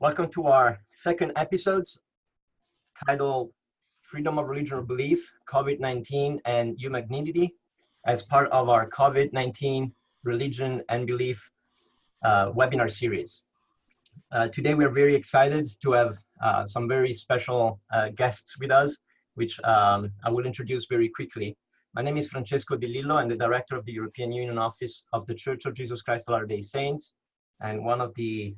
Welcome to our second episode titled Freedom of Religion or Belief, COVID-19 and Humanity as part of our COVID-19 Religion and Belief webinar series. Today we are very excited to have some very special guests with us, which I will introduce very quickly. My name is Francesco Di Lillo. I'm the Director of the European Union Office of the Church of Jesus Christ of Latter-day Saints, and one of the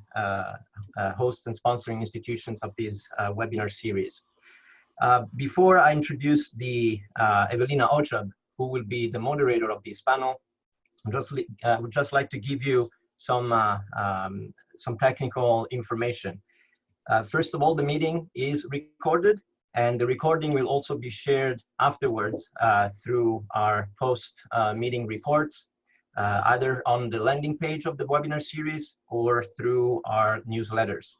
hosts and sponsoring institutions of this webinar series. Before I introduce the Evelina Ochab, who will be the moderator of this panel, I would just like to give you some technical information. First of all, the meeting is recorded, and the recording will also be shared afterwards through our post-meeting reports, either on the landing page of the webinar series or through our newsletters.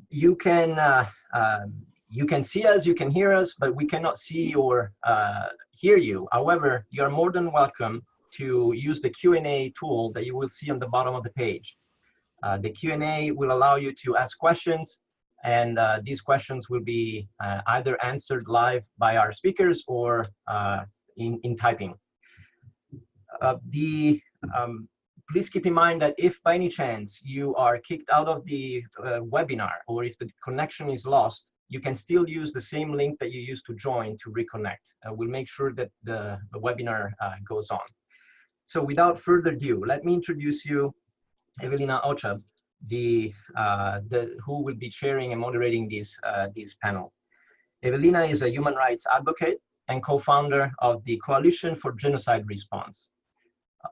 You can see us, you can hear us, but we cannot see or hear you. However, you are more than welcome to use the Q&A tool that you will see on the bottom of the page. The Q&A will allow you to ask questions, and these questions will be either answered live by our speakers or in typing. Please keep in mind that if by any chance you are kicked out of the webinar, or if the connection is lost, you can still use the same link that you used to join to reconnect. We'll make sure that the webinar goes on. So without further ado, let me introduce you Evelina Ochab, who will be chairing and moderating this panel. Evelina is a human rights advocate and co-founder of the Coalition for Genocide Response.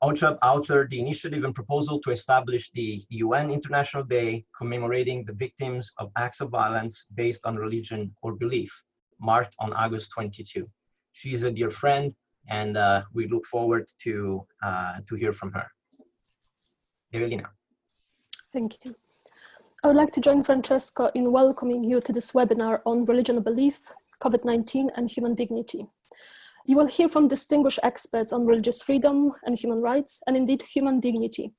Ochab authored the initiative and proposal to establish the UN International Day commemorating the victims of acts of violence based on religion or belief, marked on August 22. She's a dear friend, and we look forward to hear from her. Evelina. Thank you. I would like to join Francesco in welcoming you to this webinar on religion and belief, COVID-19 and human dignity. You will hear from distinguished experts on religious freedom and human rights, and indeed human dignity.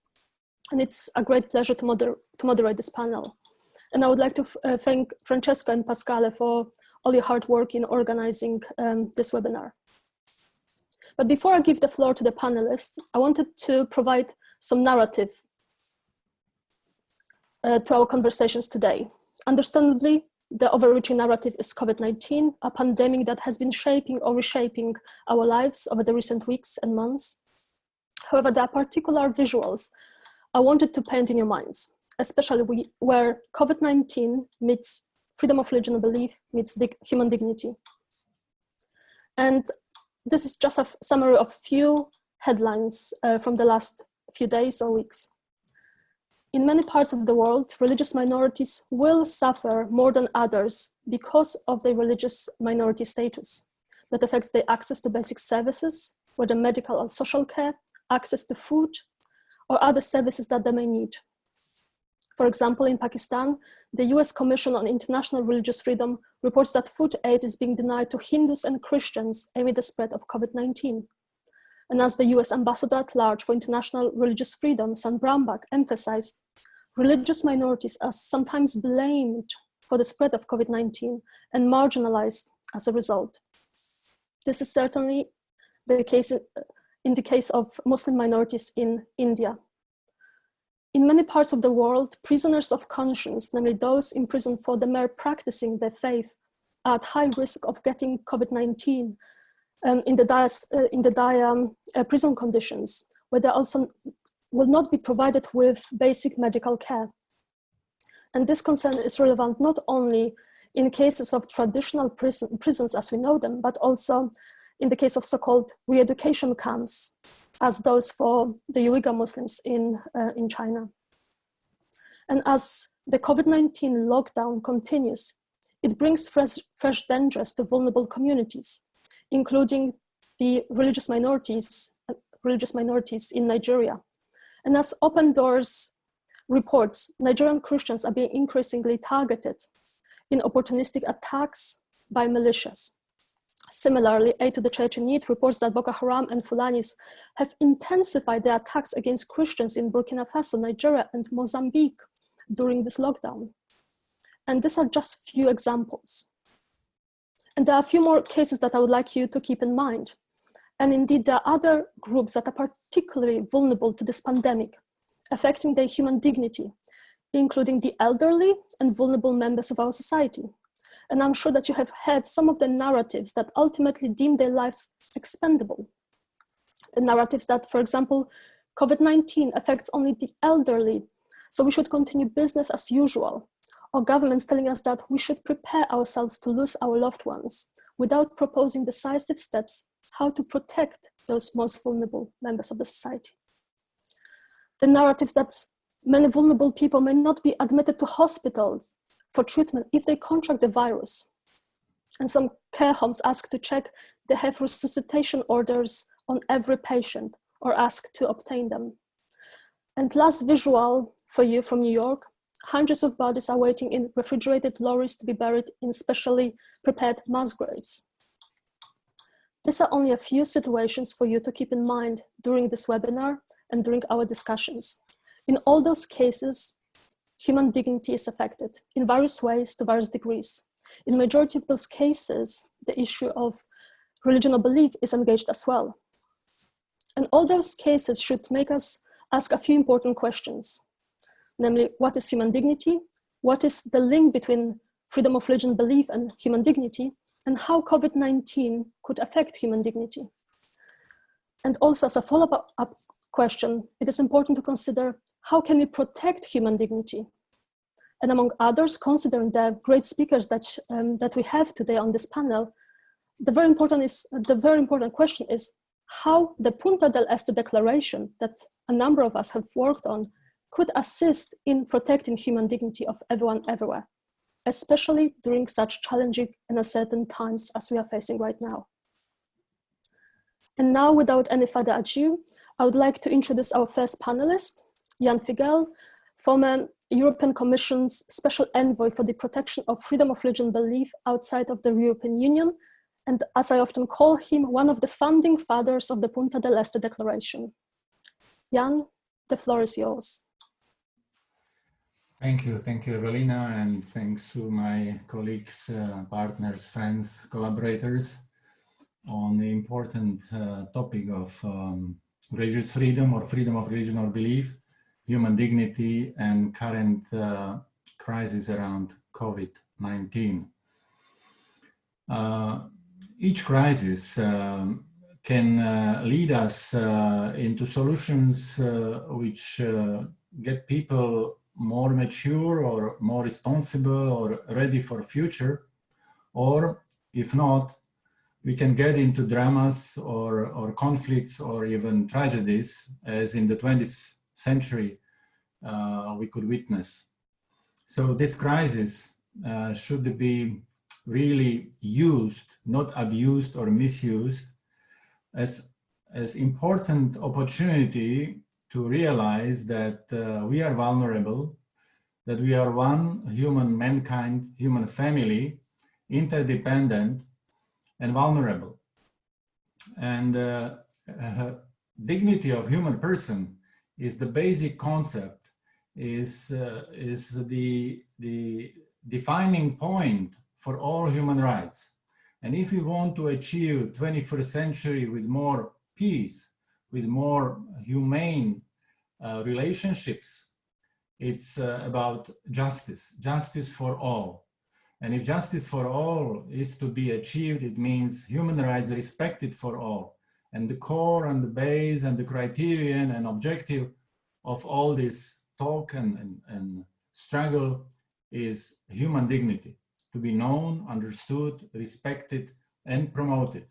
And it's a great pleasure to moderate this panel. And I would like to thank Francesco and Pascale for all your hard work in organizing this webinar. But before I give the floor to the panelists, I wanted to provide some narrative to our conversations today. Understandably, the overreaching narrative is COVID-19, a pandemic that has been shaping or reshaping our lives over the recent weeks and months. However, there are particular visuals I wanted to paint in your minds, especially where COVID-19 meets freedom of religion and belief, meets human dignity. And this is just a summary of few headlines from the last few days or weeks. In many parts of the world, religious minorities will suffer more than others because of their religious minority status. That affects their access to basic services, whether medical or social care, access to food, or other services that they may need. For example, in Pakistan, the US Commission on International Religious Freedom reports that food aid is being denied to Hindus and Christians amid the spread of COVID-19. And as the US Ambassador at Large for International Religious Freedom, Sam Brownback, emphasized, religious minorities are sometimes blamed for the spread of COVID-19 and marginalized as a result. This is certainly the case in the case of Muslim minorities in India. In many parts of the world, prisoners of conscience, namely those imprisoned for the mere practicing their faith, are at high risk of getting COVID-19 in the dire prison conditions, where they also will not be provided with basic medical care. And this concern is relevant not only in cases of traditional prisons as we know them, but also in the case of so-called re-education camps, as those for the Uyghur Muslims in China. And as the COVID-19 lockdown continues, it brings fresh dangers to vulnerable communities, including the religious minorities in Nigeria. And as Open Doors reports, Nigerian Christians are being increasingly targeted in opportunistic attacks by militias. Similarly, Aid to the Church in Need reports that Boko Haram and Fulanis have intensified their attacks against Christians in Burkina Faso, Nigeria, and Mozambique, during this lockdown. And these are just few examples. And there are a few more cases that I would like you to keep in mind. And indeed, there are other groups that are particularly vulnerable to this pandemic, affecting their human dignity, including the elderly and vulnerable members of our society. And I'm sure that you have heard some of the narratives that ultimately deem their lives expendable. The narratives that, for example, COVID-19 affects only the elderly, so we should continue business as usual, or governments telling us that we should prepare ourselves to lose our loved ones without proposing decisive steps how to protect those most vulnerable members of the society. The narratives that many vulnerable people may not be admitted to hospitals for treatment if they contract the virus. And some care homes ask to check they have resuscitation orders on every patient or ask to obtain them. And last visual for you from New York, hundreds of bodies are waiting in refrigerated lorries to be buried in specially prepared mass graves. These are only a few situations for you to keep in mind during this webinar and during our discussions. In all those cases, human dignity is affected in various ways to various degrees. In the majority of those cases, the issue of religion or belief is engaged as well. And all those cases should make us ask a few important questions. Namely, what is human dignity? What is the link between freedom of religion, belief, and human dignity? And how COVID-19 could affect human dignity? And also, as a follow-up question, it is important to consider how can we protect human dignity? And among others, considering the great speakers that we have today on this panel, the very important question is how the Punta del Este Declaration that a number of us have worked on could assist in protecting human dignity of everyone everywhere, especially during such challenging and uncertain times as we are facing right now. And now, without any further ado, I would like to introduce our first panelist, Jan Figel, former European Commission's Special Envoy for the Protection of Freedom of Religion and Belief outside of the European Union, and as I often call him, one of the founding fathers of the Punta del Este Declaration. Jan, the floor is yours. Thank you, Evelina, and thanks to my colleagues, partners, friends, collaborators on the important topic of religious freedom or freedom of religion or belief, human dignity, and current crisis around COVID-19. Each crisis can lead us into solutions which get people more mature or more responsible or ready for future, or if not, we can get into dramas or conflicts or even tragedies, as in the 20th century we could witness. So this crisis should be really used, not abused or misused, as important opportunity to realize that we are vulnerable, that we are one human mankind, human family, interdependent and vulnerable. And dignity of human person is the basic concept, is the defining point for all human rights. And if we want to achieve 21st century with more peace, with more humane relationships, it's about justice for all. And if justice for all is to be achieved, it means human rights respected for all. And the core and the base and the criterion and objective of all this talk and struggle is human dignity, to be known, understood, respected, and promoted.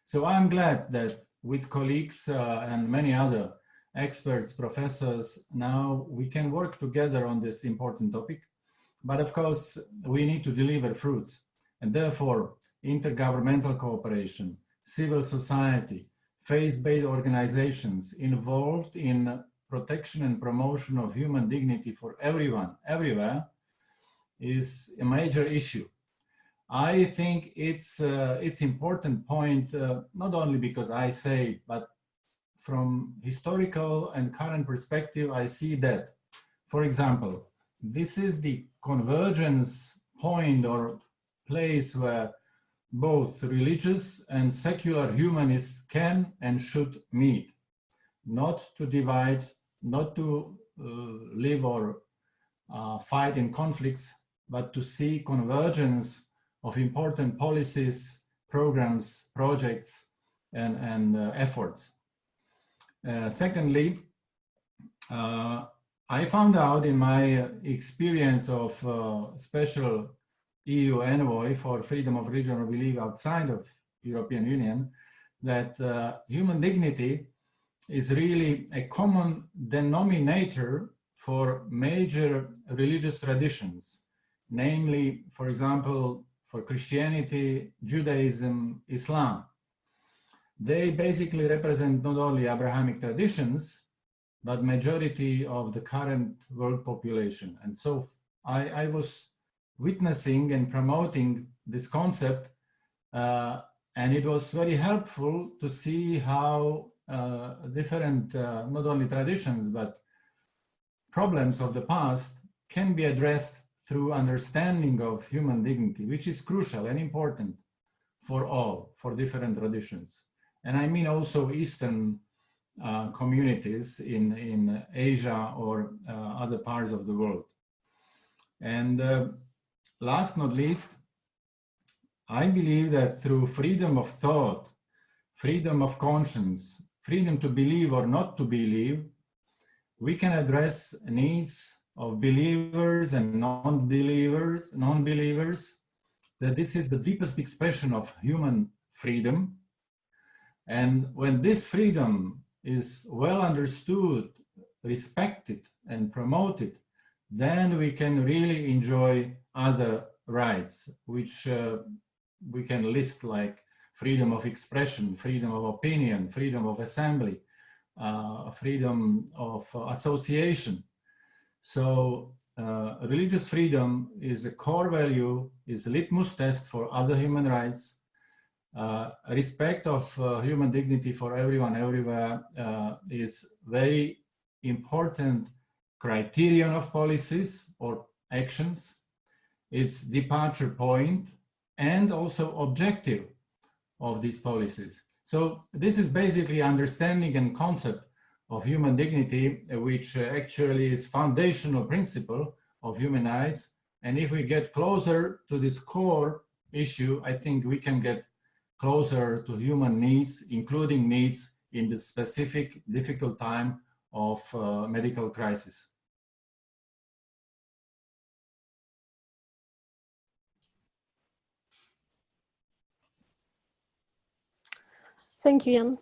So I'm glad that with colleagues and many other experts, professors, now we can work together on this important topic. But of course, we need to deliver fruits. And therefore, intergovernmental cooperation, civil society, faith-based organizations involved in protection and promotion of human dignity for everyone, everywhere, is a major issue. I think it's important point, not only because I say, but from historical and current perspective, I see that, for example, this is the convergence point or place where both religious and secular humanists can and should meet, not to divide, not to live or fight in conflicts, but to see convergence of important policies, programs, projects, and efforts. Secondly, I found out in my experience of special EU envoy for freedom of religion or belief outside of European Union that human dignity is really a common denominator for major religious traditions, namely, for example, for Christianity, Judaism, Islam. They basically represent not only Abrahamic traditions, but majority of the current world population. And so I was witnessing and promoting this concept, and it was very helpful to see how different, not only traditions, but problems of the past can be addressed through understanding of human dignity, which is crucial and important for all, for different traditions. And I mean also Eastern communities in Asia or other parts of the world. And last not least, I believe that through freedom of thought, freedom of conscience, freedom to believe or not to believe, we can address needs of believers and non-believers, that this is the deepest expression of human freedom. And when this freedom is well understood, respected, and promoted, then we can really enjoy other rights, which we can list like freedom of expression, freedom of opinion, freedom of assembly, freedom of association. So religious freedom is a core value, is a litmus test for other human rights. Respect of human dignity for everyone, everywhere is very important criterion of policies or actions. It's departure point and also objective of these policies. So this is basically understanding and concept of human dignity, which actually is foundational principle of human rights. And if we get closer to this core issue, I think we can get closer to human needs, including needs in the specific difficult time of medical crisis. Thank you, Jan.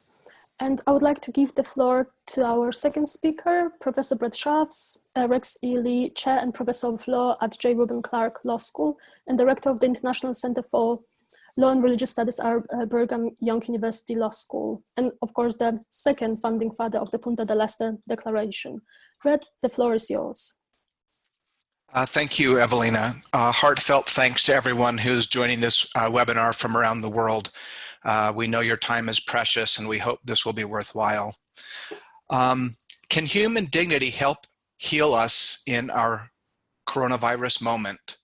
And I would like to give the floor to our second speaker, Professor Brett Shafts, Rex E. Lee Chair and Professor of Law at J. Reuben Clark Law School and Director of the International Center for Law and Religious Studies at Brigham Young University Law School, and of course the second founding father of the Punta del Este Declaration. Brett, the floor is yours. Thank you, Evelina. Heartfelt thanks to everyone who's joining this webinar from around the world. We know your time is precious and we hope this will be worthwhile. Can human dignity help heal us in our coronavirus moment?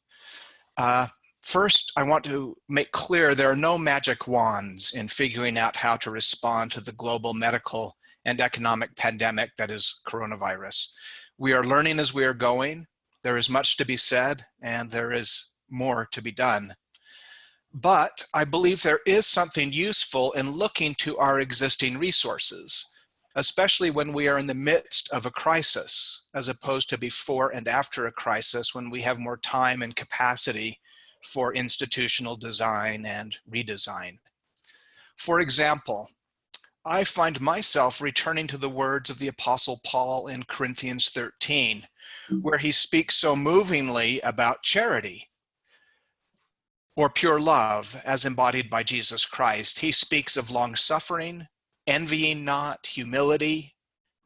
First, I want to make clear there are no magic wands in figuring out how to respond to the global medical and economic pandemic that is coronavirus. We are learning as we are going. There is much to be said and there is more to be done. But I believe there is something useful in looking to our existing resources, especially when we are in the midst of a crisis, as opposed to before and after a crisis when we have more time and capacity for institutional design and redesign. For example, I find myself returning to the words of the Apostle Paul in Corinthians 13, where he speaks so movingly about charity or pure love as embodied by Jesus Christ. He speaks of long-suffering, envying not, humility,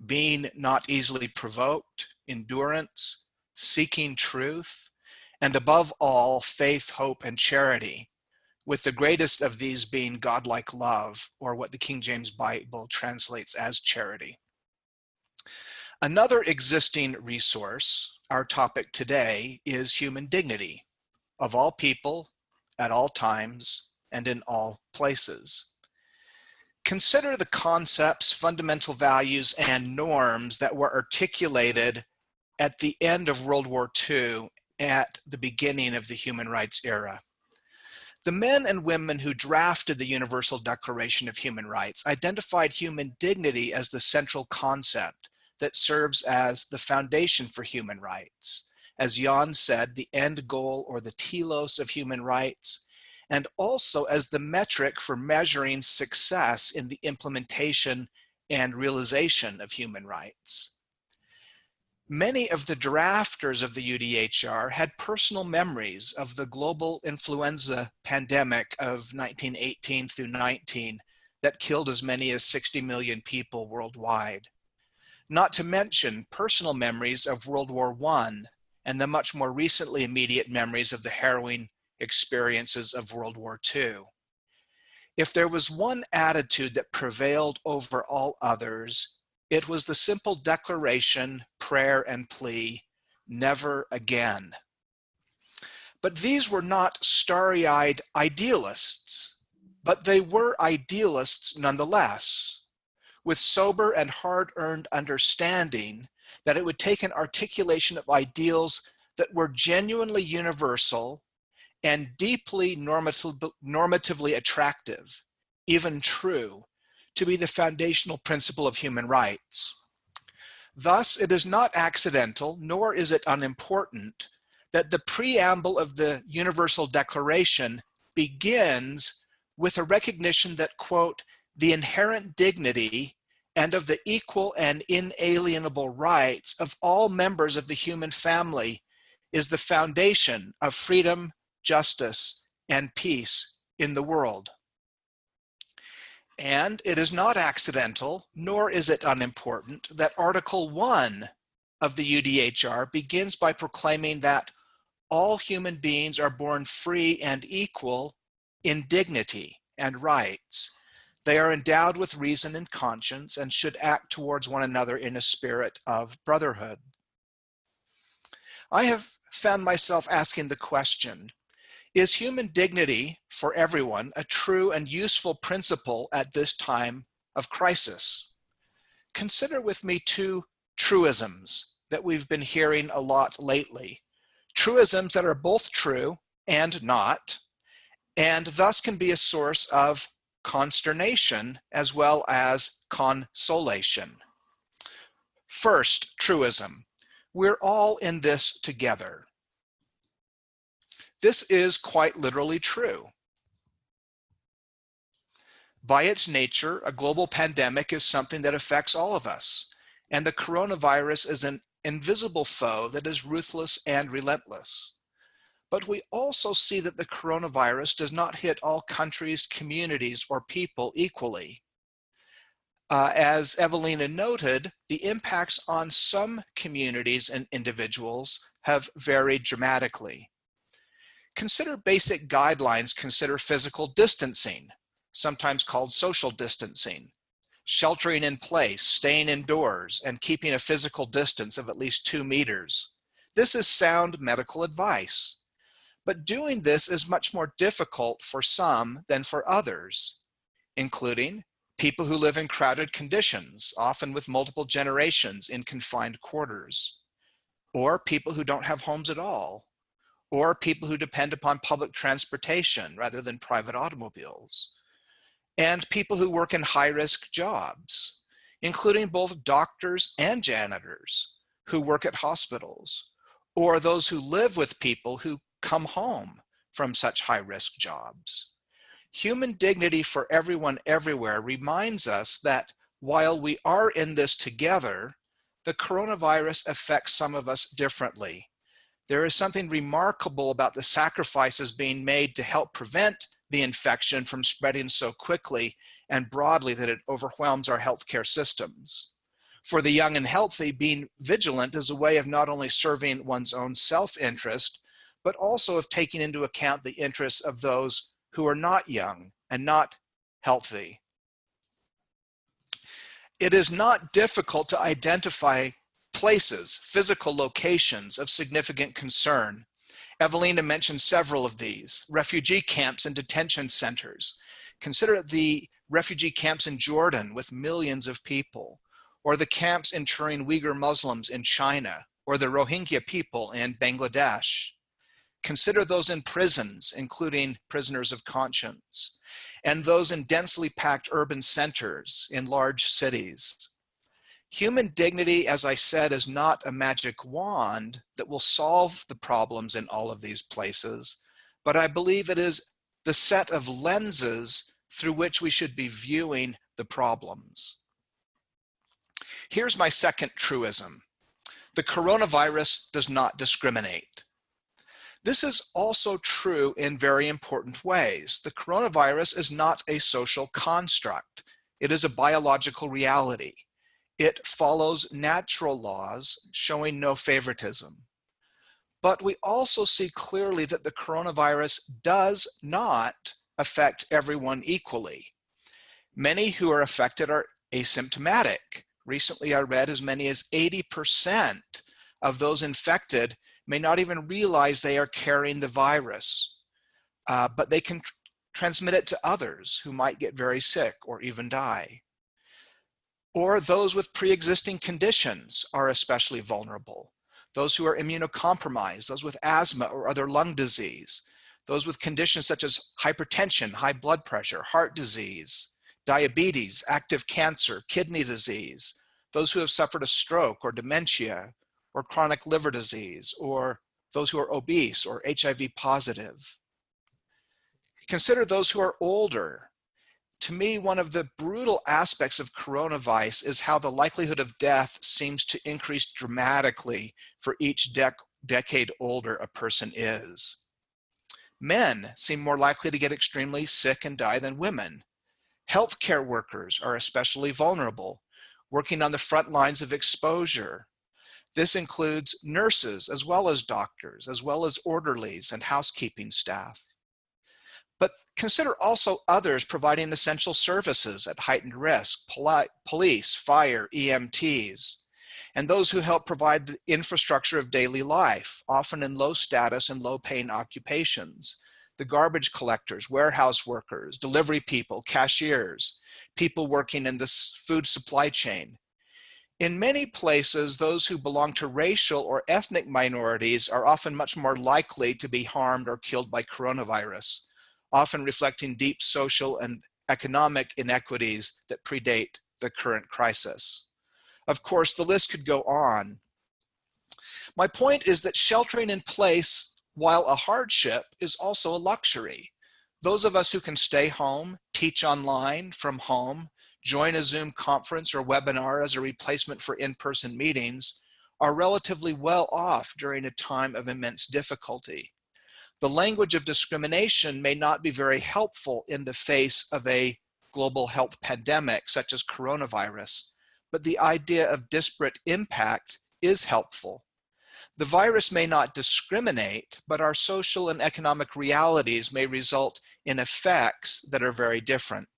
being not easily provoked, endurance, seeking truth, and above all, faith, hope, and charity, with the greatest of these being godlike love, or what the King James Bible translates as charity. Another existing resource, our topic today, is human dignity of all people, at all times, and in all places. Consider the concepts, fundamental values, and norms that were articulated at the end of World War II, at the beginning of the human rights era. The men and women who drafted the Universal Declaration of Human Rights identified human dignity as the central concept that serves as the foundation for human rights. As Jan said, the end goal or the telos of human rights, and also as the metric for measuring success in the implementation and realization of human rights. Many of the drafters of the UDHR had personal memories of the global influenza pandemic of 1918 through 19 that killed as many as 60 million people worldwide. Not to mention personal memories of World War I and the much more recently immediate memories of the harrowing experiences of World War II. If there was one attitude that prevailed over all others, it was the simple declaration, prayer, and plea, never again. But these were not starry-eyed idealists, but they were idealists nonetheless, with sober and hard-earned understanding that it would take an articulation of ideals that were genuinely universal and deeply normatively attractive, even true, to be the foundational principle of human rights. Thus, it is not accidental, nor is it unimportant, that the preamble of the Universal Declaration begins with a recognition that, quote, the inherent dignity and of the equal and inalienable rights of all members of the human family is the foundation of freedom, justice, and peace in the world. And it is not accidental, nor is it unimportant, that Article 1 of the UDHR begins by proclaiming that all human beings are born free and equal in dignity and rights. They are endowed with reason and conscience and should act towards one another in a spirit of brotherhood. I have found myself asking the question, is human dignity for everyone a true and useful principle at this time of crisis? Consider with me two truisms that we've been hearing a lot lately. Truisms that are both true and not, and thus can be a source of consternation as well as consolation. First, truism. We're all in this together. This is quite literally true. By its nature, a global pandemic is something that affects all of us, and the coronavirus is an invisible foe that is ruthless and relentless. But we also see that the coronavirus does not hit all countries, communities, or people equally. As Evelina noted, the impacts on some communities and individuals have varied dramatically. Consider basic guidelines. Consider physical distancing, sometimes called social distancing, sheltering in place, staying indoors, and keeping a physical distance of at least 2 meters. This is sound medical advice. But doing this is much more difficult for some than for others, including people who live in crowded conditions, often with multiple generations in confined quarters, or people who don't have homes at all, or people who depend upon public transportation rather than private automobiles, and people who work in high-risk jobs, including both doctors and janitors who work at hospitals, or those who live with people who come home from such high-risk jobs. Human dignity for everyone everywhere reminds us that while we are in this together, the coronavirus affects some of us differently. There is something remarkable about the sacrifices being made to help prevent the infection from spreading so quickly and broadly that it overwhelms our healthcare systems. For the young and healthy, being vigilant is a way of not only serving one's own self-interest, but also of taking into account the interests of those who are not young and not healthy. It is not difficult to identify places, physical locations of significant concern. Evelina mentioned several of these: refugee camps and detention centers. Consider the refugee camps in Jordan with millions of people, or the camps interring Uyghur Muslims in China, or the Rohingya people in Bangladesh. Consider those in prisons, including prisoners of conscience, and those in densely packed urban centers in large cities. Human dignity, as I said, is not a magic wand that will solve the problems in all of these places, but I believe it is the set of lenses through which we should be viewing the problems. Here's my second truism. The coronavirus does not discriminate. This is also true in very important ways. The coronavirus is not a social construct. It is a biological reality. It follows natural laws, showing no favoritism. But we also see clearly that the coronavirus does not affect everyone equally. Many who are affected are asymptomatic. Recently, I read as many as 80% of those infected may not even realize they are carrying the virus, but they can transmit it to others who might get very sick or even die. Or those with pre-existing conditions are especially vulnerable. Those who are immunocompromised, those with asthma or other lung disease, those with conditions such as hypertension, high blood pressure, heart disease, diabetes, active cancer, kidney disease, those who have suffered a stroke or dementia, or chronic liver disease, or those who are obese or HIV positive. Consider those who are older. To me, one of the brutal aspects of coronavirus is how the likelihood of death seems to increase dramatically for each decade older a person is. Men seem more likely to get extremely sick and die than women. Healthcare workers are especially vulnerable, working on the front lines of exposure. This includes nurses, as well as doctors, as well as orderlies and housekeeping staff. But consider also others providing essential services at heightened risk: police, fire, EMTs, and those who help provide the infrastructure of daily life, often in low status and low paying occupations: the garbage collectors, warehouse workers, delivery people, cashiers, people working in the food supply chain. In many places, those who belong to racial or ethnic minorities are often much more likely to be harmed or killed by coronavirus, often reflecting deep social and economic inequities that predate the current crisis. Of course, the list could go on. My point is that sheltering in place, while a hardship, is also a luxury. Those of us who can stay home, teach online from home, join a Zoom conference or webinar as a replacement for in-person meetings, are relatively well off during a time of immense difficulty. The language of discrimination may not be very helpful in the face of a global health pandemic such as coronavirus, but the idea of disparate impact is helpful. The virus may not discriminate, but our social and economic realities may result in effects that are very different.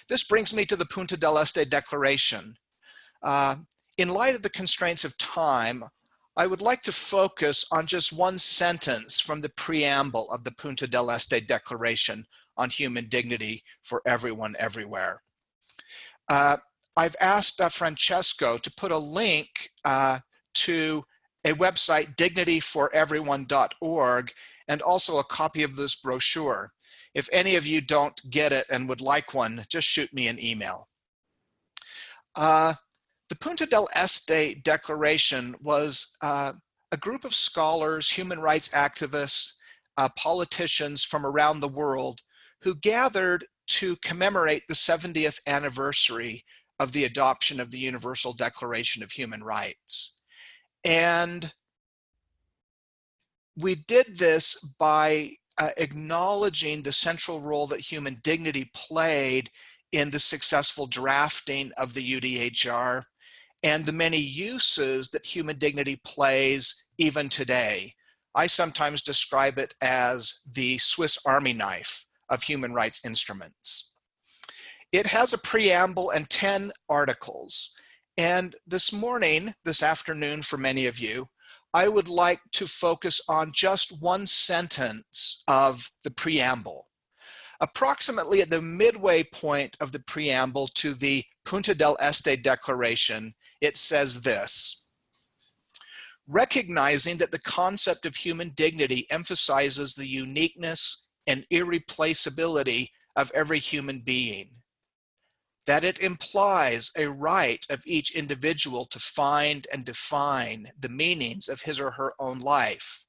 This brings me to the Punta del Este Declaration. In light of the constraints of time, I would like to focus on just one sentence from the preamble of the Punta del Este Declaration on human dignity for everyone, everywhere. I've asked Francesco to put a link to a website, dignityforeveryone.org, and also a copy of this brochure. If any of you don't get it and would like one, just shoot me an email. The Punta del Este Declaration was a group of scholars, human rights activists, politicians from around the world who gathered to commemorate the 70th anniversary of the adoption of the Universal Declaration of Human Rights. And we did this by acknowledging the central role that human dignity played in the successful drafting of the UDHR and the many uses that human dignity plays even today. I sometimes describe it as the Swiss Army knife of human rights instruments. It has a preamble and 10 articles, And this morning, this afternoon for many of you, I would like to focus on just one sentence of the preamble. Approximately at the midway point of the preamble to the Punta del Este Declaration, it says this: recognizing that the concept of human dignity emphasizes the uniqueness and irreplaceability of every human being, that it implies a right of each individual to find and define the meanings of his or her own life,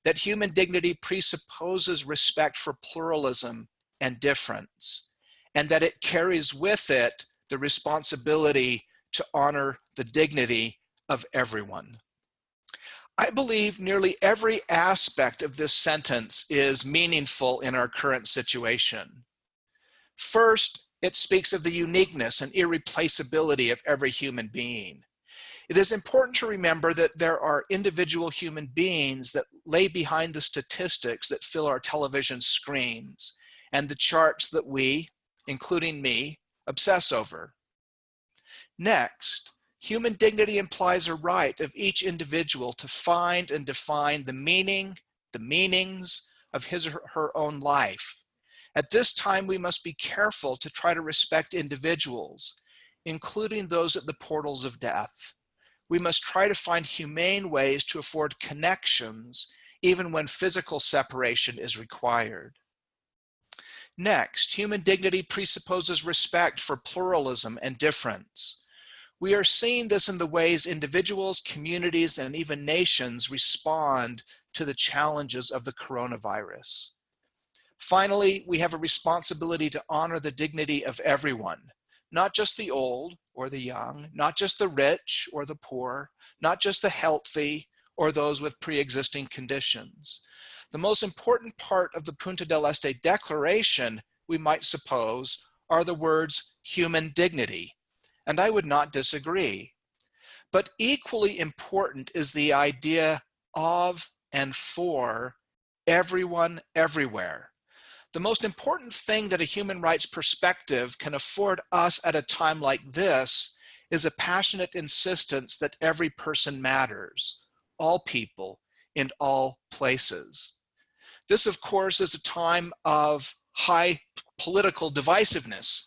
that human dignity presupposes respect for pluralism and difference, and that it carries with it the responsibility to honor the dignity of everyone. I believe nearly every aspect of this sentence is meaningful in our current situation. First, it speaks of the uniqueness and irreplaceability of every human being. It is important to remember that there are individual human beings that lay behind the statistics that fill our television screens and the charts that we, including me, obsess over. Next, human dignity implies a right of each individual to find and define the meanings of his or her own life. At this time, we must be careful to try to respect individuals, including those at the portals of death. We must try to find humane ways to afford connections, even when physical separation is required. Next, human dignity presupposes respect for pluralism and difference. We are seeing this in the ways individuals, communities, and even nations respond to the challenges of the coronavirus. Finally, we have a responsibility to honor the dignity of everyone, not just the old or the young, not just the rich or the poor, not just the healthy or those with pre-existing conditions. The most important part of the Punta del Este Declaration, we might suppose, are the words human dignity, and I would not disagree. But equally important is the idea of and for everyone, everywhere. The most important thing that a human rights perspective can afford us at a time like this is a passionate insistence that every person matters, all people in all places. This, of course, is a time of high political divisiveness.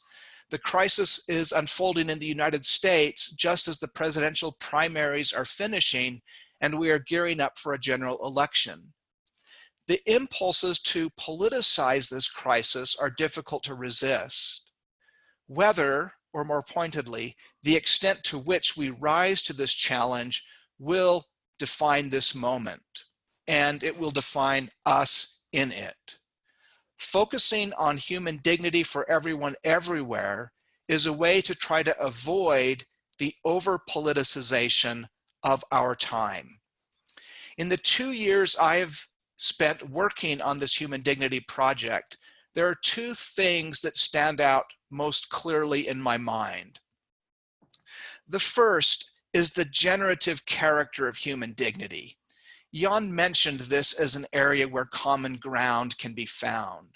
The crisis is unfolding in the United States just as the presidential primaries are finishing and we are gearing up for a general election. The impulses to politicize this crisis are difficult to resist. Whether, or more pointedly, the extent to which we rise to this challenge will define this moment, and it will define us in it. Focusing on human dignity for everyone everywhere is a way to try to avoid the over-politicization of our time. In the 2 years I have spent working on this human dignity project, there are two things that stand out most clearly in my mind. The first is the generative character of human dignity. Jan mentioned this as an area where common ground can be found.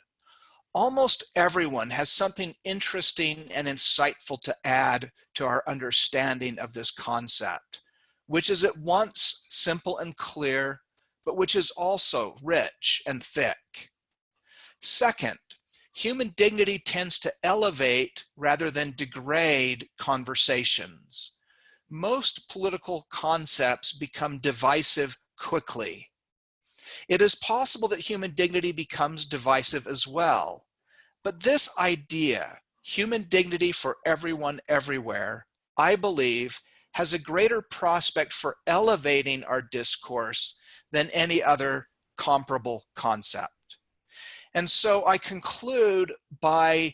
Almost everyone has something interesting and insightful to add to our understanding of this concept, which is at once simple and clear, but which is also rich and thick. Second, human dignity tends to elevate rather than degrade conversations. Most political concepts become divisive quickly. It is possible that human dignity becomes divisive as well. But this idea, human dignity for everyone everywhere, I believe, has a greater prospect for elevating our discourse than any other comparable concept. And so I conclude by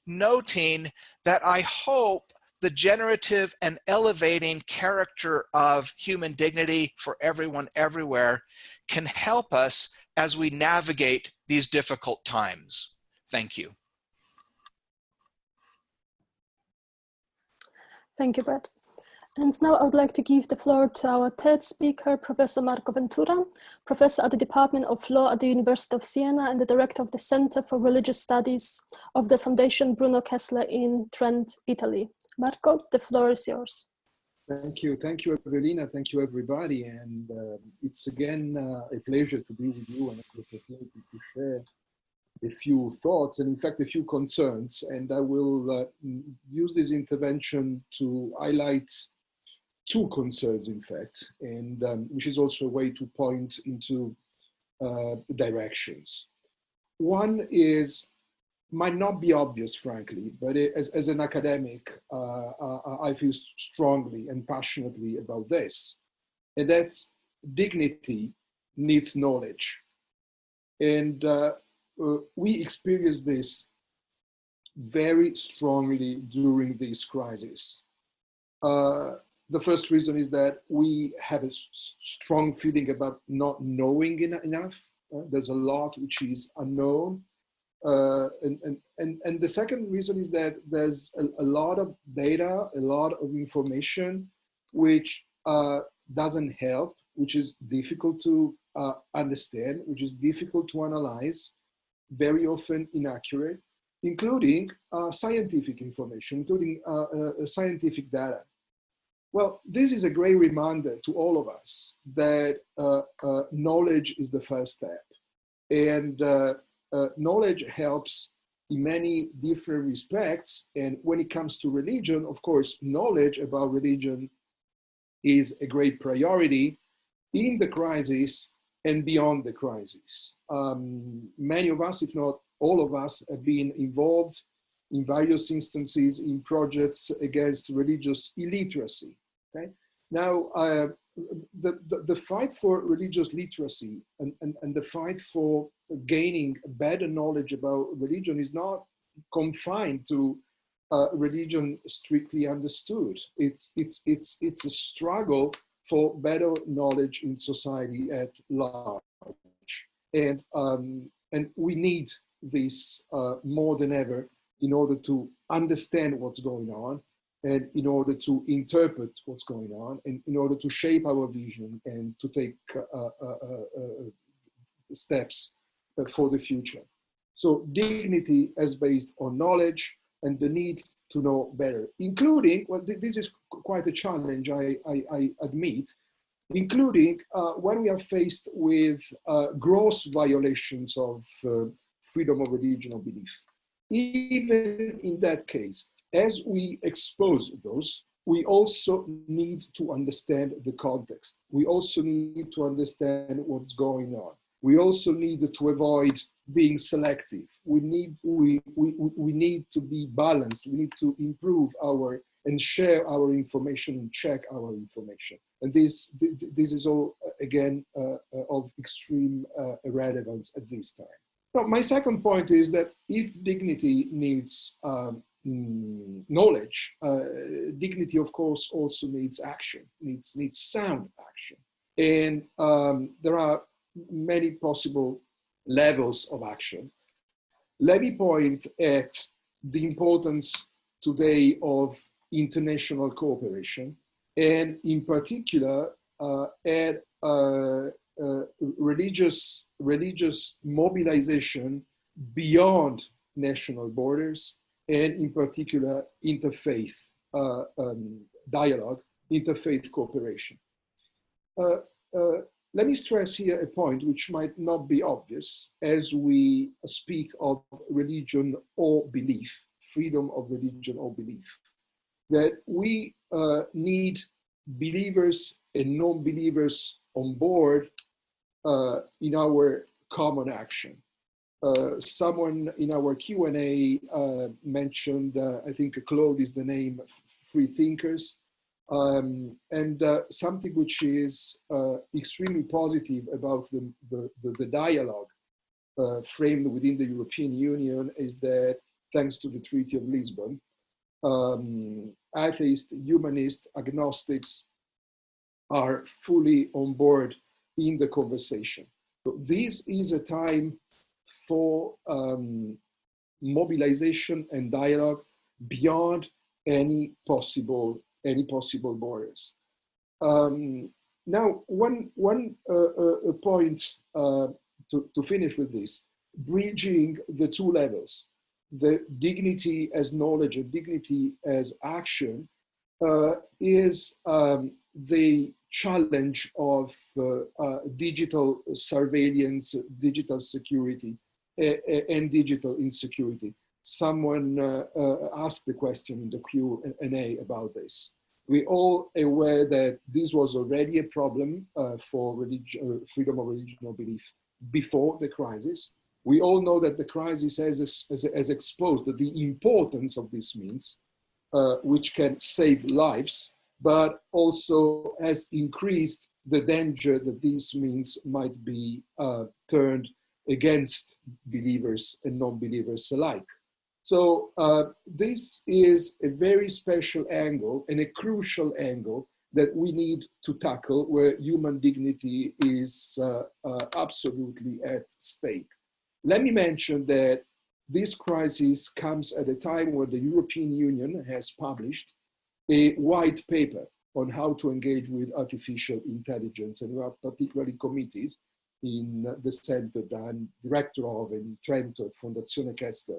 noting that I hope the generative and elevating character of human dignity for everyone everywhere can help us as we navigate these difficult times. Thank you. Thank you, Brett. And now I would like to give the floor to our third speaker, Professor Marco Ventura, professor at the Department of Law at the University of Siena and the director of the Center for Religious Studies of the Foundation Bruno Kessler in Trent, Italy. Marco, the floor is yours. Thank you, Evelina. Thank you, everybody. And it's again a pleasure to be with you and an opportunity to share a few thoughts and in fact a few concerns. And I will use this intervention to highlight two concerns, in fact, and which is also a way to point into directions. One is, might not be obvious, frankly, but as an academic, I feel strongly and passionately about this, and that's dignity needs knowledge. And we experience this very strongly during this crisis. The first reason is that we have a strong feeling about not knowing enough. There's a lot which is unknown. And the second reason is that there's a lot of data, a lot of information, which doesn't help, which is difficult to understand, which is difficult to analyze, very often inaccurate, including scientific information, including scientific data. Well, this is a great reminder to all of us that knowledge is the first step. And knowledge helps in many different respects. And when it comes to religion, of course, knowledge about religion is a great priority in the crisis and beyond the crisis. Many of us, if not all of us, have been involved in various instances in projects against religious illiteracy. Okay? Now, the fight for religious literacy and the fight for gaining better knowledge about religion is not confined to religion strictly understood. It's a struggle for better knowledge in society at large, and we need this more than ever in order to understand what's going on, and in order to interpret what's going on, and in order to shape our vision and to take steps for the future. So dignity is based on knowledge and the need to know better, including, well, this is quite a challenge, I admit, including when we are faced with gross violations of freedom of religion or belief. Even in that case, as we expose those, we also need to understand the context. We also need to understand what's going on. We also need to avoid being selective. We need to be balanced. We need to improve and share our information and check our information. And this is all, again, of extreme relevance at this time. Now, my second point is that if dignity needs knowledge, dignity, of course, also needs action, needs sound action. And there are many possible levels of action. Let me point at the importance today of international cooperation, and in particular at religious mobilization beyond national borders, and in particular interfaith dialogue, interfaith cooperation. Let me stress here a point which might not be obvious as we speak of religion or belief, freedom of religion or belief, that we need believers and non-believers on board in our common action. Someone in our Q&A mentioned, I think Claude is the name, free thinkers. And something which is extremely positive about the dialogue framed within the European Union is that, thanks to the Treaty of Lisbon, atheists, humanists, agnostics are fully on board in the conversation. So this is a time for mobilization and dialogue beyond any possible borders. Now, one point to finish with this, bridging the two levels, the dignity as knowledge and dignity as action, is the challenge of digital surveillance, digital security, and digital insecurity. Someone asked the question in the Q&A about this. We're all aware that this was already a problem for freedom of religious belief before the crisis. We all know that the crisis has exposed the importance of this means, which can save lives, but also has increased the danger that these means might be turned against believers and non-believers alike. So this is a very special angle and a crucial angle that we need to tackle, where human dignity is absolutely at stake. Let me mention that this crisis comes at a time where the European Union has published a white paper on how to engage with artificial intelligence, and we are particularly committed in the center that I'm director of in Trento, Fondazione Kester,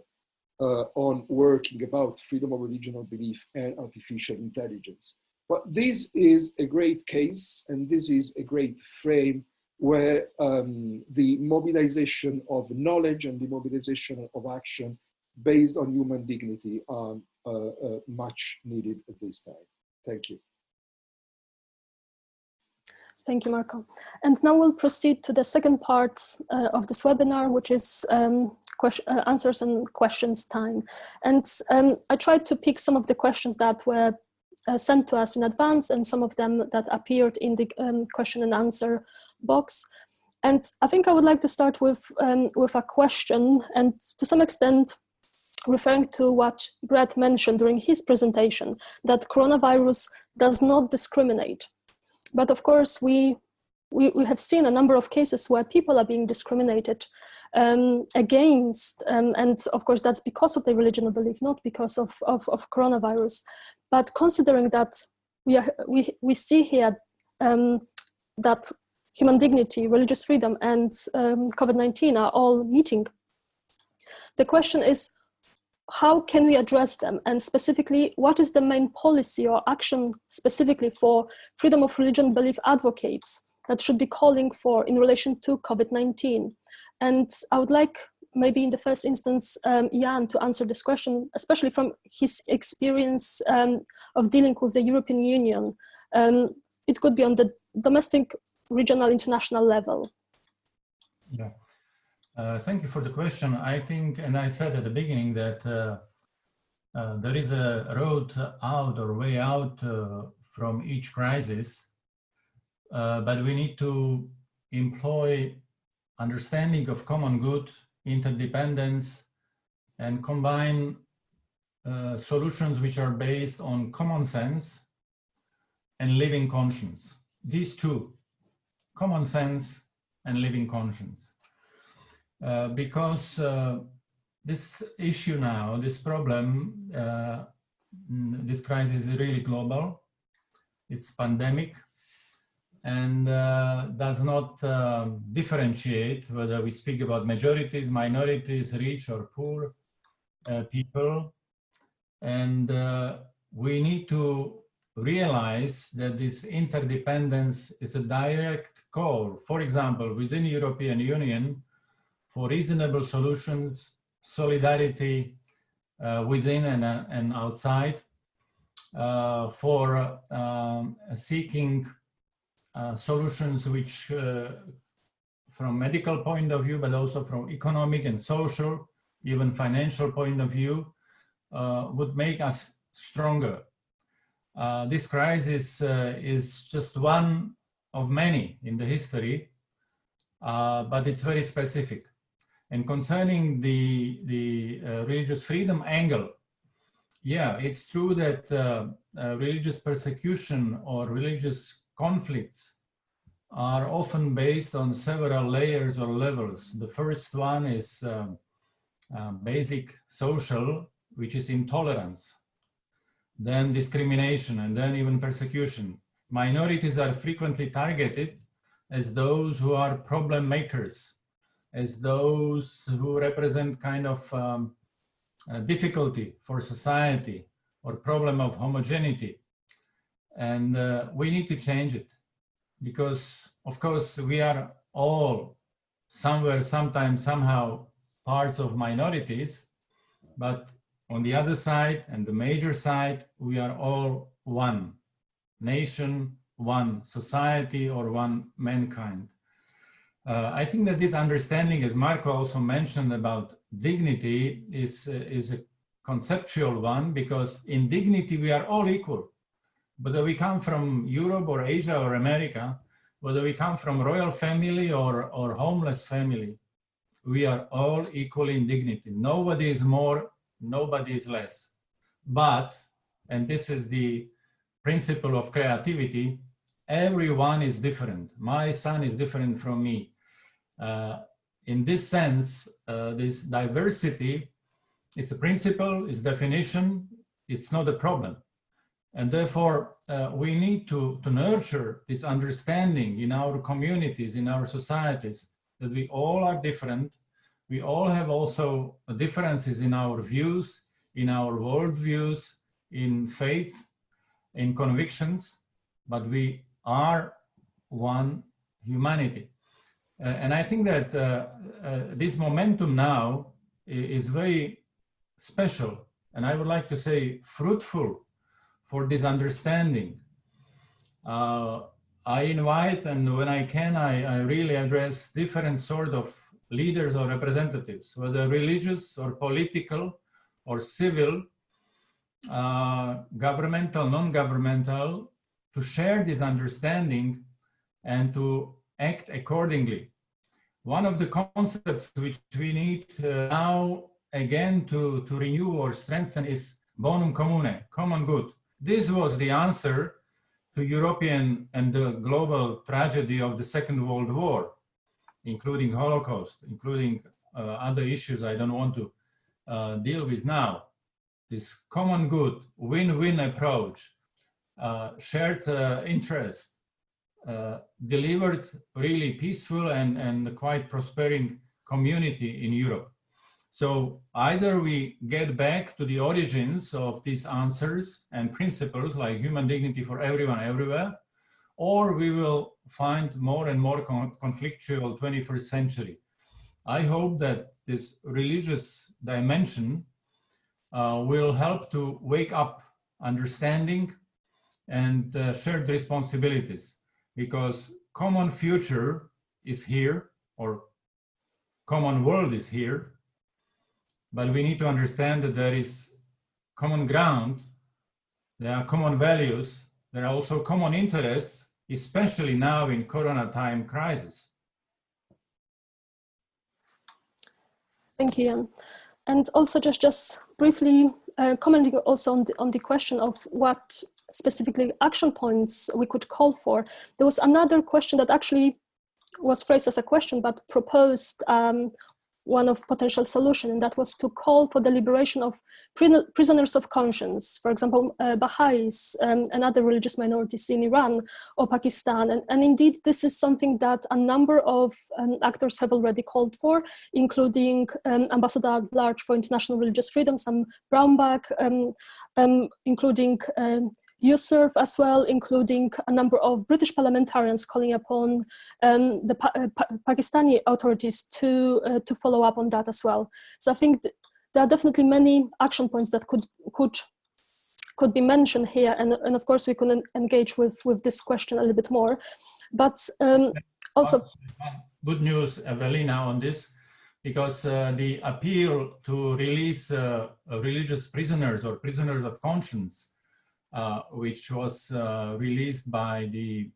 on working about freedom of religion or belief and artificial intelligence. But this is a great case, and this is a great frame where the mobilization of knowledge and the mobilization of action based on human dignity are much needed at this time. Thank you. Thank you, Marco. And now we'll proceed to the second part of this webinar, which is answers and questions time. And I tried to pick some of the questions that were sent to us in advance, and some of them that appeared in the question and answer box. And I think I would like to start with a question, and to some extent referring to what Brett mentioned during his presentation, that coronavirus does not discriminate. But of course, we have seen a number of cases where people are being discriminated against, and of course that's because of their religion or belief, not because of coronavirus. But considering that we see here that human dignity, religious freedom, and COVID-19 are all meeting, the question is, how can we address them? And specifically, what is the main policy or action specifically for freedom of religion belief advocates that should be calling for in relation to COVID-19? And I would like, maybe in the first instance, Jan to answer this question, especially from his experience of dealing with the European Union. It could be on the domestic, regional, international level. Yeah. Thank you for the question. I think, and I said at the beginning that there is a road out or way out from each crisis, but we need to employ understanding of common good, interdependence, and combine solutions which are based on common sense and living conscience. These two, common sense and living conscience. Because this issue now, this problem, this crisis is really global. It's pandemic, and does not differentiate whether we speak about majorities, minorities, rich or poor people. And we need to realize that this interdependence is a direct call. For example, within the European Union, for reasonable solutions, solidarity within and outside, for seeking solutions which, from medical point of view, but also from economic and social, even financial point of view, would make us stronger. This crisis is just one of many in the history, but it's very specific. And concerning the religious freedom angle, yeah, it's true that religious persecution or religious conflicts are often based on several layers or levels. The first one is basic social, which is intolerance, then discrimination, and then even persecution. minorities are frequently targeted as those who are problem makers, as those who represent kind of difficulty for society or problem of homogeneity. And we need to change it because, of course, we are all somewhere, sometimes, somehow parts of minorities, but on the other side and the major side, we are all one nation, one society, or one mankind. I think that this understanding, as Marco also mentioned about dignity, is a conceptual one, because in dignity we are all equal. Whether we come from Europe or Asia or America, whether we come from royal family or homeless family, we are all equal in dignity. Nobody is more, nobody is less. But, and this is the principle of creativity, everyone is different. My son is different from me. In this sense, this diversity, it's a principle, it's definition, it's not a problem. And therefore, we need to nurture this understanding in our communities, in our societies, that we all are different. We all have also differences in our views, in our worldviews, in faith, in convictions, but we are one humanity. And I think that this momentum now is very special, and I would like to say fruitful, for this understanding. I invite, and when I can, I really address different sort of leaders or representatives, whether religious or political or civil, governmental, non-governmental, to share this understanding and to act accordingly. One of the concepts which we need now again to renew or strengthen is bonum commune, common good. This was the answer to European and the global tragedy of the Second World War, including Holocaust, including other issues I don't want to deal with now. This common good, win-win approach, shared interest, delivered really peaceful and quite prospering community in Europe. So either we get back to the origins of these answers and principles like human dignity for everyone everywhere, or we will find more and more conflictual 21st century. I hope that this religious dimension will help to wake up understanding and shared responsibilities, because common future is here, or common world is here. But we need to understand that there is common ground, there are common values, there are also common interests, especially now in Corona time crisis. Thank you, Jan. And also just briefly commenting also on the question of what specifically action points we could call for. There was another question that actually was phrased as a question, but proposed one of potential solution, and that was to call for the liberation of prisoners of conscience, for example, Baha'is and other religious minorities in Iran or Pakistan. And indeed, this is something that a number of actors have already called for, including Ambassador at Large for International Religious Freedom, Sam Brownback, including Yusuf as well, including a number of British parliamentarians calling upon the Pakistani authorities to follow up on that as well. So I think there are definitely many action points that could be mentioned here, and of course we can engage with this question a little bit more. But also, good news, Evelina, on this, because the appeal to release religious prisoners or prisoners of conscience, which was released by the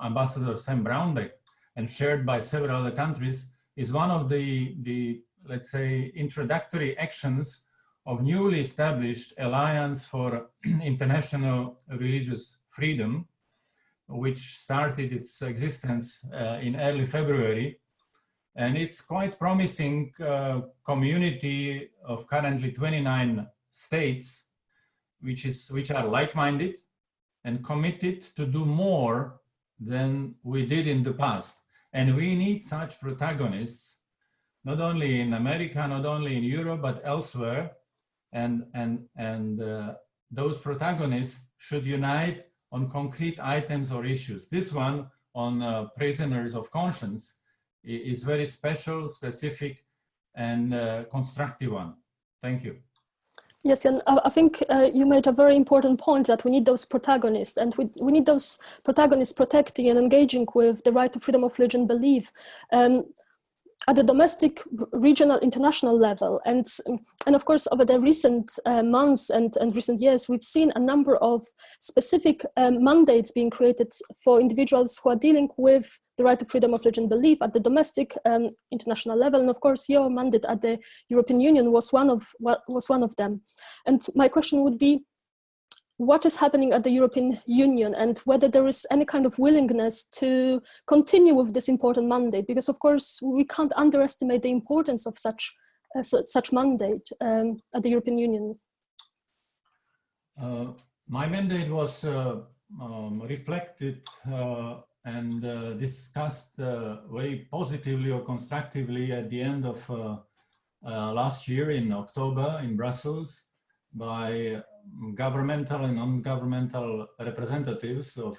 Ambassador Sam Brownback and shared by several other countries, is one of the let's say, introductory actions of newly established Alliance for International Religious Freedom, which started its existence in early February. And it's quite promising community of currently 29 states, which are like-minded, and committed to do more than we did in the past. And we need such protagonists, not only in America, not only in Europe, but elsewhere. And those protagonists should unite on concrete items or issues. This one on prisoners of conscience is very special, specific, and constructive one. Thank you. Yes, and I think you made a very important point that we need those protagonists, and we need those protagonists protecting and engaging with the right to freedom of religion belief at the domestic, regional, international level. And of course, over the recent months and recent years, we've seen a number of specific mandates being created for individuals who are dealing with the right to freedom of religion belief at the domestic, international level. And of course, your mandate at the European Union was one of them. And my question would be, what is happening at the European Union, and whether there is any kind of willingness to continue with this important mandate? Because of course, we can't underestimate the importance of such mandate at the European Union. My mandate was reflected and discussed very positively or constructively at the end of last year in October in Brussels by governmental and non-governmental representatives of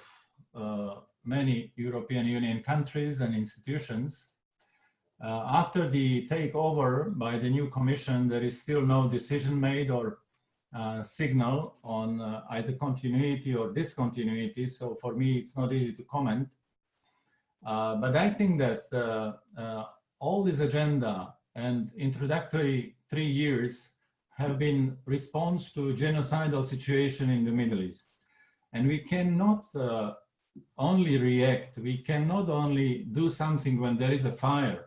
many European Union countries and institutions. After the takeover by the new Commission, there is still no decision made or signal on either continuity or discontinuity. So for me, it's not easy to comment. But I think that all this agenda and introductory 3 years have been response to genocidal situation in the Middle East. And we cannot only react, we cannot only do something when there is a fire.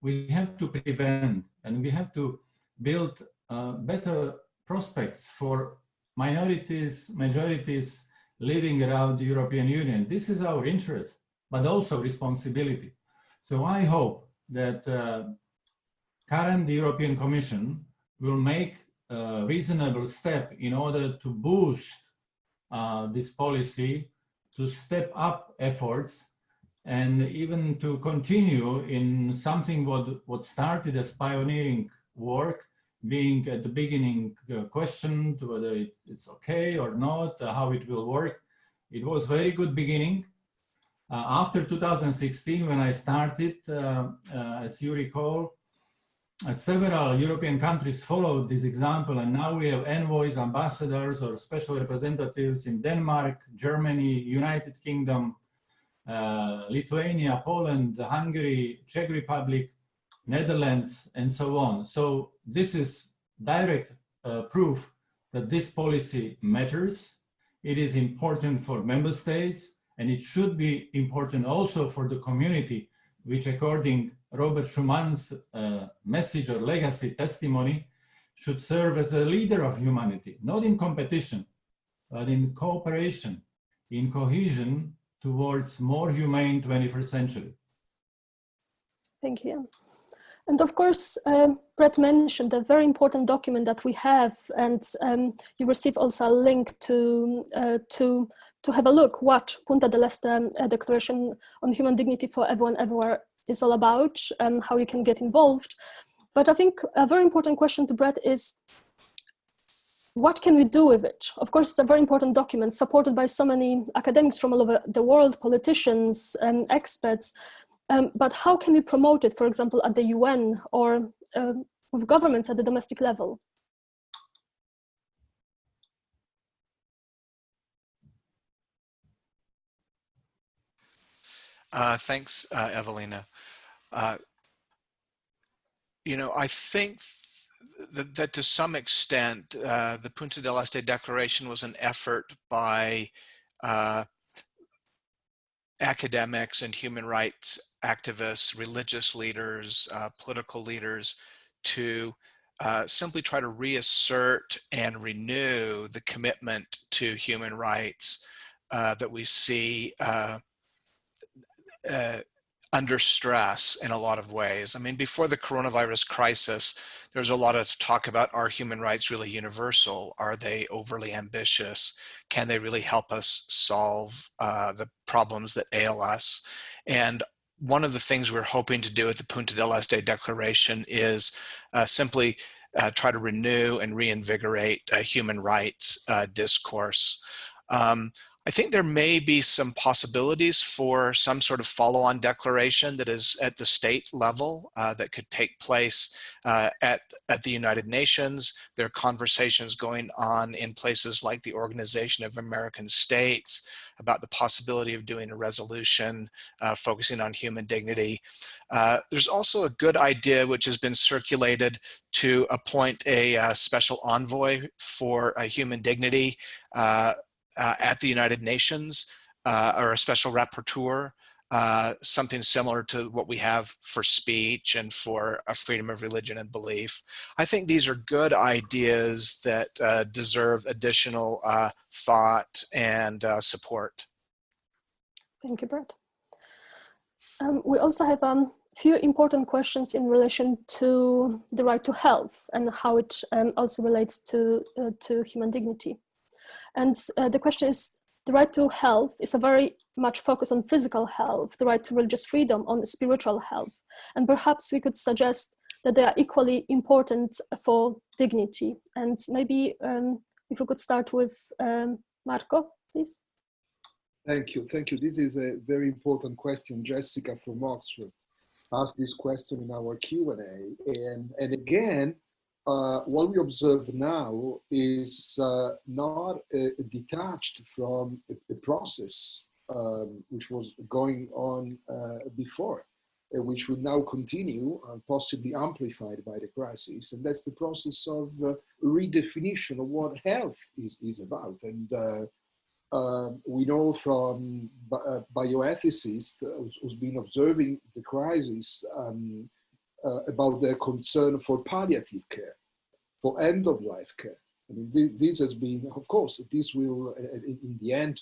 We have to prevent, and we have to build better prospects for minorities, majorities living around the European Union. This is our interest, but also responsibility. So I hope that current European Commission will make a reasonable step in order to boost this policy, to step up efforts, and even to continue in something what started as pioneering work, being at the beginning questioned whether it's okay or not, how it will work. It was very good beginning. After 2016, when I started, as you recall, several European countries followed this example, and now we have envoys, ambassadors, or special representatives in Denmark, Germany, United Kingdom, Lithuania, Poland, Hungary, Czech Republic, Netherlands, and so on. So this is direct proof that this policy matters. It is important for member states, and it should be important also for the community, which, according Robert Schumann's message or legacy testimony, should serve as a leader of humanity, not in competition, but in cooperation, in cohesion towards more humane 21st century. Thank you. And of course, Brett mentioned a very important document that we have, and you receive also a link to have a look what Punta del Este Declaration on Human Dignity for Everyone Everywhere is all about, and how you can get involved. But I think a very important question to Brett is, what can we do with it? Of course, it's a very important document supported by so many academics from all over the world, politicians and experts. But how can we promote it, for example, at the UN or with governments at the domestic level? Thanks, Evelina. You know, I think that to some extent, the Punta del Este Declaration was an effort by academics and human rights activists, religious leaders, political leaders, to simply try to reassert and renew the commitment to human rights that we see under stress in a lot of ways. I mean, before the coronavirus crisis, There's a lot of talk about, are human rights really universal? Are they overly ambitious? Can they really help us solve the problems that ail us? And one of the things we're hoping to do at the Punta del Este Declaration is simply try to renew and reinvigorate human rights discourse. I think there may be some possibilities for some sort of follow-on declaration that is at the state level that could take place at the United Nations. There are conversations going on in places like the Organization of American States about the possibility of doing a resolution focusing on human dignity. There's also a good idea which has been circulated to appoint a special envoy for human dignity at the United Nations, or a special rapporteur, something similar to what we have for speech and for freedom of religion and belief. I think these are good ideas that deserve additional thought and support. Thank you, Brett. We also have a few important questions in relation to the right to health and how it also relates to human dignity. And the question is, the right to health is a very much focus on physical health, the right to religious freedom on spiritual health. And perhaps we could suggest that they are equally important for dignity. And maybe if we could start with Marco, please. Thank you. Thank you. This is a very important question. Jessica from Oxford asked this question in our Q&A. And again, what we observe now is not detached from a process which was going on before, which will now continue, possibly amplified by the crisis. And that's the process of redefinition of what health is about. And we know from bioethicists who's been observing the crisis about their concern for palliative care, for end-of-life care. I mean, this has been, of course, this will, in the end,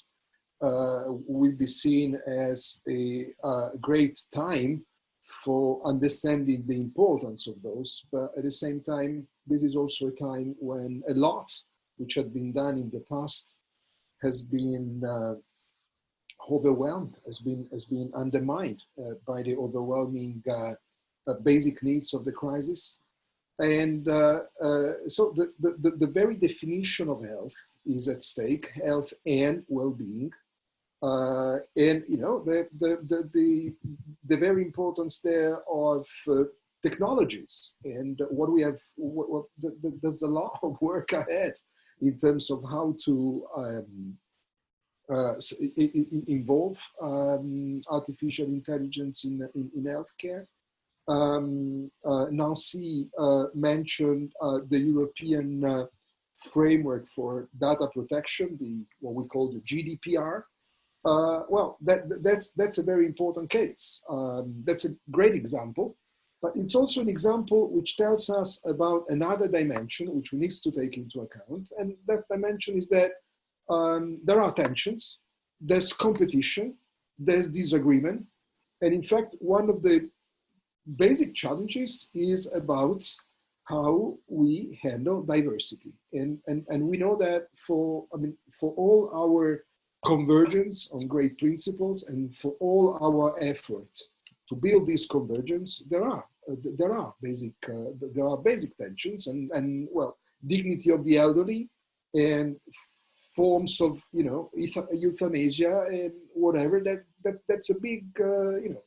will be seen as a great time for understanding the importance of those. But at the same time, this is also a time when a lot which had been done in the past has been overwhelmed, has been undermined by the overwhelming basic needs of the crisis. And so the very definition of health is at stake, health and well-being. And you know, the very importance there of technologies, and what we have, there's a lot of work ahead in terms of how to involve artificial intelligence in healthcare. Nancy mentioned the European framework for data protection, what we call the GDPR. Well, that's a very important case. That's a great example, but it's also an example which tells us about another dimension which we need to take into account. And that dimension is that there are tensions, there's competition, there's disagreement. And in fact, one of the basic challenges is about how we handle diversity. And we know that for all our convergence on great principles and for all our efforts to build this convergence, there are basic tensions and well, dignity of the elderly and forms of, you know, euthanasia and whatever, that's a big, you know,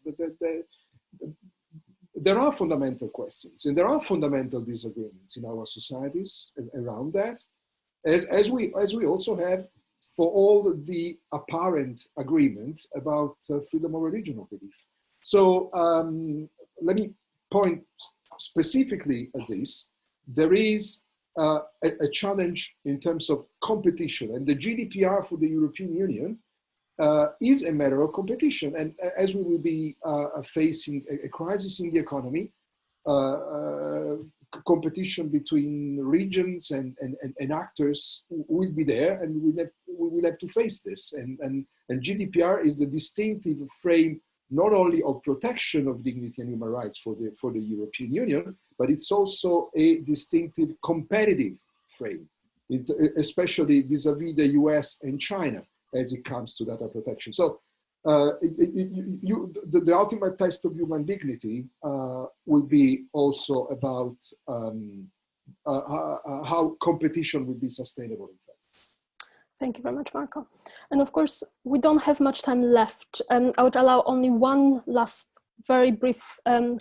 there are fundamental questions and there are fundamental disagreements in our societies around that, as we also have for all the apparent agreement about freedom of religion or belief. So let me point specifically at this. There is a challenge in terms of competition, and the GDPR for the European Union is a matter of competition. And as we will be facing a crisis in the economy, competition between regions and actors will be there, and we will have to face this. And GDPR is the distinctive frame not only of protection of dignity and human rights for the European Union, but it's also a distinctive competitive frame, especially vis-a-vis the US and China as it comes to data protection. So the ultimate test of human dignity will be also about how competition will be sustainable, in fact. Thank you very much, Marco. And of course, we don't have much time left. I would allow only one last very brief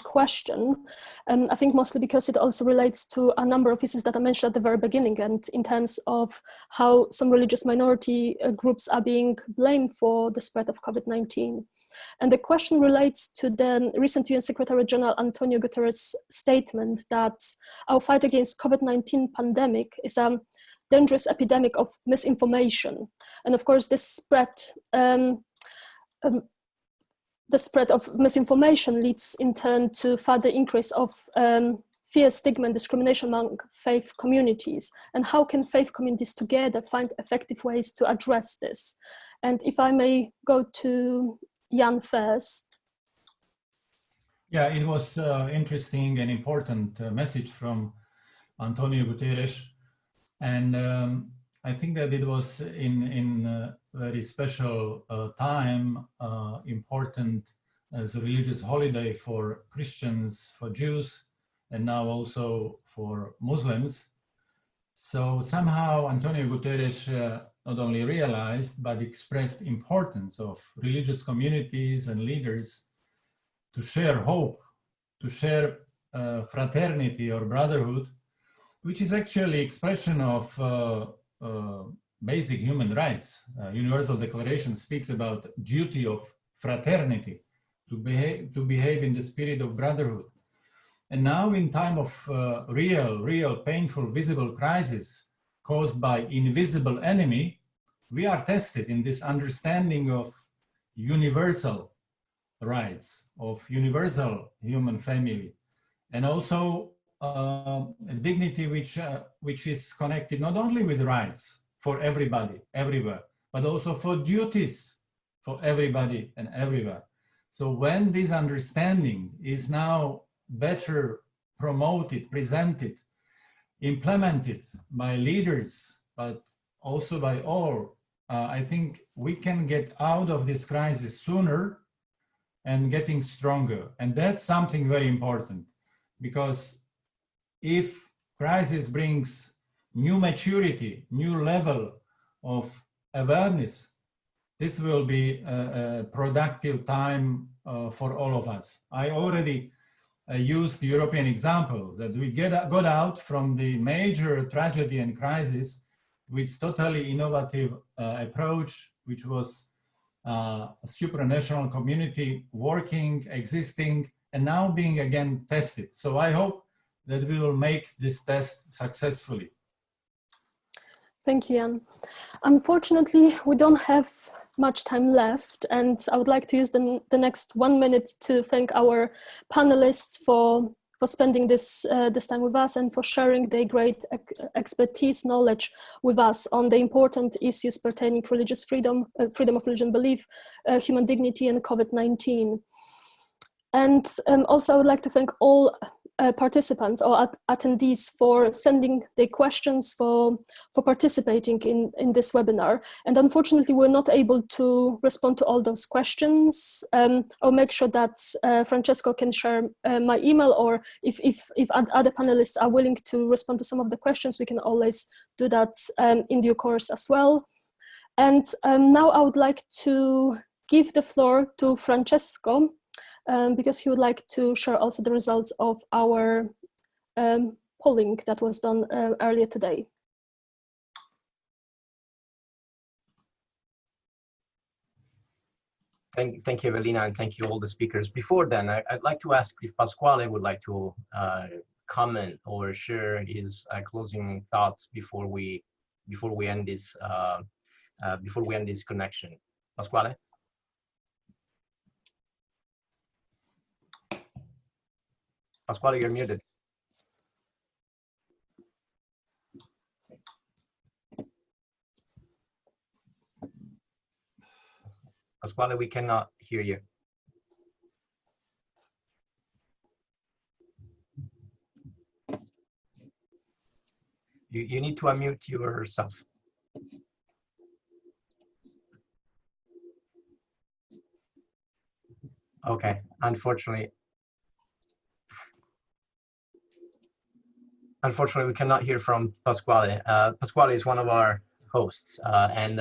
question. I think mostly because it also relates to a number of issues that I mentioned at the very beginning, and in terms of how some religious minority groups are being blamed for the spread of COVID-19. And the question relates to the recent UN Secretary General Antonio Guterres' statement that our fight against COVID-19 pandemic is a dangerous epidemic of misinformation. And of course, this spread, the spread of misinformation leads in turn to further increase of fear, stigma, and discrimination among faith communities. And how can faith communities together find effective ways to address this? And if I may go to Jan first. Yeah, it was interesting and important message from Antonio Guterres. And I think that it was in a very special time, important as a religious holiday for Christians, for Jews, and now also for Muslims. So somehow Antonio Guterres not only realized, but expressed importance of religious communities and leaders to share hope, to share fraternity or brotherhood, which is actually expression of basic human rights. Universal Declaration speaks about duty of fraternity, to behave in the spirit of brotherhood. And now in time of real, painful, visible crisis caused by invisible enemy, we are tested in this understanding of universal rights, of universal human family, and also a dignity which is connected not only with rights for everybody, everywhere, but also for duties for everybody and everywhere. So when this understanding is now better promoted, presented, implemented by leaders, but also by all, I think we can get out of this crisis sooner and getting stronger. And that's something very important, because if crisis brings new maturity, new level of awareness, this will be a productive time for all of us. I already used the European example that we got out from the major tragedy and crisis with totally innovative approach, which was a supranational community working, existing, and now being again tested. So I hope that we will make this test successfully. Thank you, Jan. Unfortunately, we don't have much time left, and I would like to use the next 1 minute to thank our panelists for spending this time with us and for sharing their great expertise, knowledge with us on the important issues pertaining to religious freedom, freedom of religion belief, human dignity, and COVID-19. And also I would like to thank all participants or attendees for sending their questions, for participating in this webinar. And unfortunately, we're not able to respond to all those questions. I'll make sure that Francesco can share my email, or if other panelists are willing to respond to some of the questions, we can always do that in due course as well. And now I would like to give the floor to Francesco, because he would like to share also the results of our polling that was done earlier today. Thank you, Evelina, and thank you all the speakers. Before then, I'd like to ask if Pasquale would like to comment or share his closing thoughts before we end this connection. Pasquale. Pasquale, you're muted. Pasquale, we cannot hear you. You need to unmute yourself. Okay, unfortunately, we cannot hear from Pasquale. Pasquale is one of our hosts, and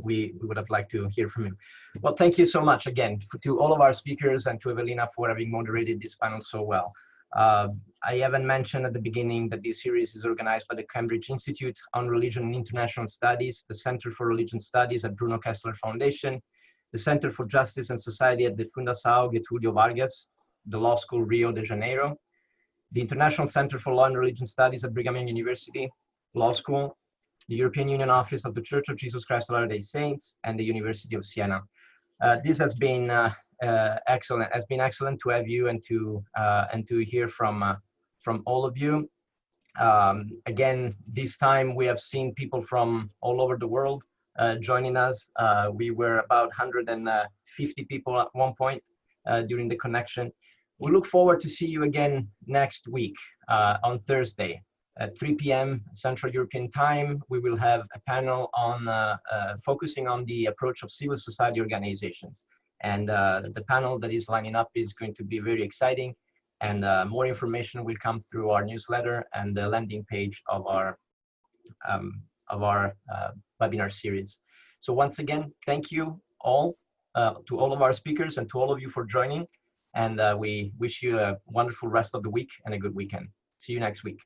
we would have liked to hear from him. Well, thank you so much again to all of our speakers and to Evelina for having moderated this panel so well. I haven't mentioned at the beginning that this series is organized by the Cambridge Institute on Religion and International Studies, the Center for Religion Studies at Bruno Kessler Foundation, the Center for Justice and Society at the Fundação Getúlio Vargas, the Law School Rio de Janeiro, the International Center for Law and Religion Studies at Brigham Young University Law School, the European Union Office of the Church of Jesus Christ of Latter-day Saints, and the University of Siena. This has been excellent. Has been excellent to have you and to hear from all of you. Again, this time we have seen people from all over the world joining us. We were about 150 people at one point during the connection. We look forward to see you again next week on Thursday at 3 p.m. Central European Time. We will have a panel on focusing on the approach of civil society organizations. And the panel that is lining up is going to be very exciting. And more information will come through our newsletter and the landing page of our webinar series. So once again, thank you all to all of our speakers and to all of you for joining. And we wish you a wonderful rest of the week and a good weekend. See you next week.